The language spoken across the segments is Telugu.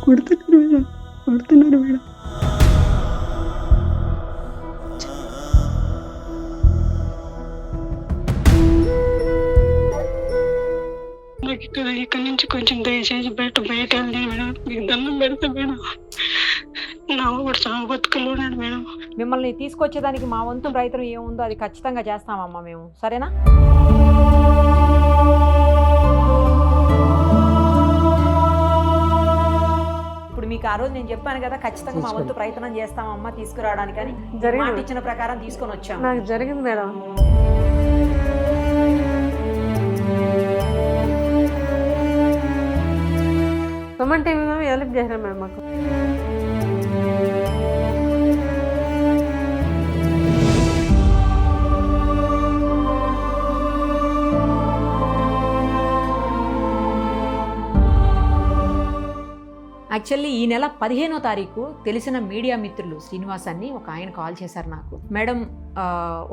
కొడుతున్నారు మేడం, కొడుతున్నారు మేడం. నాకు ఇక్కడ నుంచి కొంచెం దయచేసి బయట వెళ్ళి మేడం, మీకు దండం పెడతా మేడం. నా కూడా చాలా బతుకులు ఉన్నాడు మేడం. మిమ్మల్ని తీసుకొచ్చేదానికి మా వంతు ప్రయత్నం ఏముందో అది ఖచ్చితంగా చేస్తామమ్మా మేము, సరేనా? ఇప్పుడు మీకు ఆ రోజు నేను చెప్పాను కదా, ఖచ్చితంగా మా వంతు ప్రయత్నం చేస్తామమ్మా తీసుకురావడానికి అని. మాట ఇచ్చిన ప్రకారం తీసుకొని వచ్చాము. నాకు జరిగింది మేడం. సుమన్ టీవీ మేము హెల్ప్ చేసినాం మేడం మాకు. యాక్చువల్లీ ఈ నెల 15వ తారీఖు తెలిసిన మీడియా మిత్రులు శ్రీనివాస్ అని ఒక ఆయన కాల్ చేశారు నాకు. మేడం,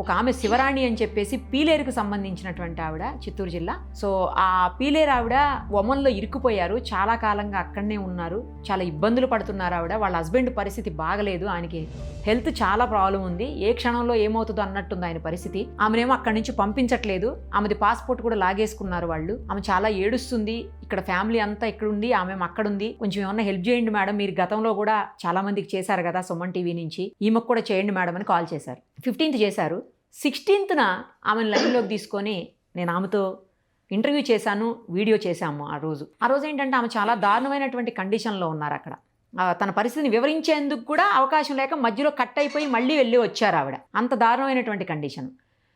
ఒక ఆమె శివరాణి అని చెప్పేసి పీలేరుకు సంబంధించినటువంటి ఆవిడ, చిత్తూరు జిల్లా. సో ఆ పీలేరు ఆవిడ ఒమన్లో ఇరుక్కుపోయారు, చాలా కాలంగా అక్కడనే ఉన్నారు, చాలా ఇబ్బందులు పడుతున్నారు ఆవిడ. వాళ్ళ హస్బెండ్ పరిస్థితి బాగలేదు, ఆయనకి హెల్త్ చాలా ప్రాబ్లం ఉంది, ఏ క్షణంలో ఏమవుతుందో అన్నట్టుంది ఆయన పరిస్థితి. ఆమెనేమో అక్కడి నుంచి పంపించట్లేదు, ఆమెది పాస్పోర్ట్ కూడా లాగేసుకున్నారు వాళ్ళు. ఆమె చాలా ఏడుస్తుంది, ఇక్కడ ఫ్యామిలీ అంతా ఇక్కడ ఉంది, ఆమె అక్కడ ఉంది, కొంచెం ఏమన్నా హెల్ప్ చేయండి మేడం, మీరు గతంలో కూడా చాలా మందికి చేశారు కదా సుమన్ టీవీ నుంచి, ఈమెకు కూడా చేయండి మేడం అని కాల్ చేశారు. 15th చేశారు. 16th ఆమెను లైన్లోకి తీసుకొని నేను ఆమెతో ఇంటర్వ్యూ చేశాను, వీడియో చేశాము. ఆ రోజు ఏంటంటే ఆమె చాలా దారుణమైనటువంటి కండిషన్లో ఉన్నారు అక్కడ. తన పరిస్థితిని వివరించేందుకు కూడా అవకాశం లేక మధ్యలో కట్ అయిపోయి మళ్ళీ వెళ్ళి వచ్చారు ఆవిడ, అంత దారుణమైనటువంటి కండిషన్.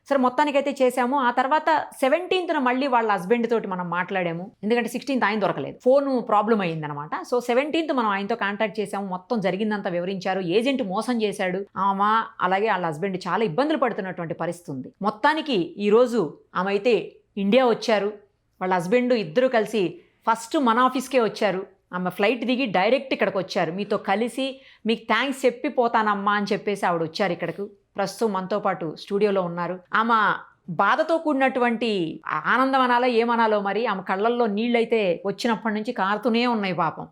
సరే మొత్తానికైతే చేశాము. ఆ తర్వాత 17th మళ్ళీ వాళ్ళ హస్బెండ్ తోటి మనం మాట్లాడాము, ఎందుకంటే 16th ఆయన దొరకలేదు, ఫోన్ ప్రాబ్లం అయ్యిందనమాట. సో 17th మనం ఆయనతో కాంటాక్ట్ చేసాము, మొత్తం జరిగిందంతా వివరించారు. ఏజెంట్ మోసం చేశాడు ఆమె, అలాగే వాళ్ళ హస్బెండ్ చాలా ఇబ్బందులు పడుతున్నటువంటి పరిస్థితి ఉంది. మొత్తానికి ఈరోజు ఆమె అయితే ఇండియా వచ్చారు, వాళ్ళ హస్బెండ్ ఇద్దరు కలిసి ఫస్ట్ మన ఆఫీస్కే వచ్చారు. ఆమె ఫ్లైట్ దిగి డైరెక్ట్ ఇక్కడికి వచ్చారు, మీతో కలిసి మీకు థ్యాంక్స్ చెప్పి పోతానమ్మా అని చెప్పేసి ఆవిడ వచ్చారు ఇక్కడకు. ప్రస్తుతం మనతో పాటు స్టూడియోలో ఉన్నారు. ఆమె బాధతో కూడినటువంటి ఆనందం అనాలో ఏమనాలో మరి, ఆమె కళ్ళల్లో నీళ్ళైతే వచ్చినప్పటి నుంచి కారుతూనే ఉన్నాయి పాపం.